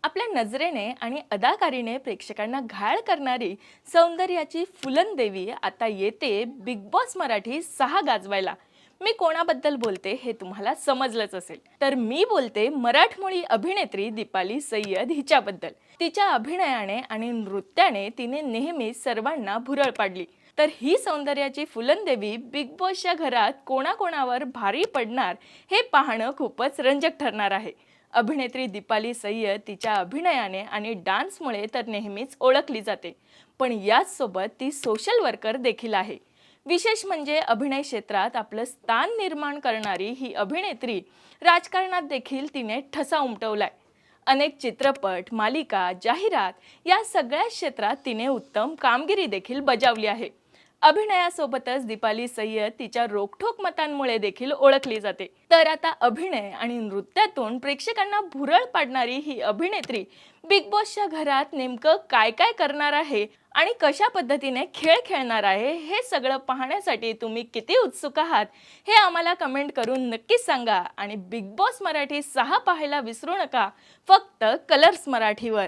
आपल्या नजरेने आणि अदाकारीने प्रेक्षकांना घायल करणारी सौंदर्याची फुलनदेवी आता येते बिग बॉस मराठी 6 गाजवायला. मी कोणाबद्दल बोलते हे तुम्हाला समजलंच असेल. तर मी बोलते मराठमोळी अभिनेत्री दीपाली सय्यद हिच्याबद्दल. तिच्या अभिनयाने आणि नृत्याने तिने नेहमी सर्वांना भुरळ पाडली. तर ही सौंदर्याची फुलनदेवी बिग बॉसच्या घरात कोणाकोणावर भारी पडणार हे पाहणं खूपच रंजक ठरणार आहे. अभिनेत्री दीपाली सय्यद तिच्या अभिनयाने आणि डान्समुळे तर नेहमीच ओळखली जाते, पण याच सोबत ती सोशल वर्कर देखील आहे. विशेष म्हणजे अभिनय क्षेत्रात आपलं स्थान निर्माण करणारी ही अभिनेत्री राजकारणात देखील तिने ठसा उमटवलाय. अनेक चित्रपट, मालिका, जाहिरात या सगळ्या क्षेत्रात तिने उत्तम कामगिरी देखील बजावली आहे. अभिनयासोबतच दीपाली सय्यद तिच्या रोखठोक मतांमुळे देखील ओळखली जाते. तर आता अभिनय आणि नृत्यातून प्रेक्षकांना भुरळ पाडणारी ही अभिनेत्री बिग बॉसच्या घरात नेमकं काय काय करणार आहे आणि कशा पद्धतीने खेळ खेळणार आहे हे सगळं पाहण्यासाठी तुम्ही किती उत्सुक आहात हे आम्हाला कमेंट करून नक्कीच सांगा. आणि बिग बॉस मराठी 6 पाहायला विसरू नका, फक्त कलर्स मराठीवर.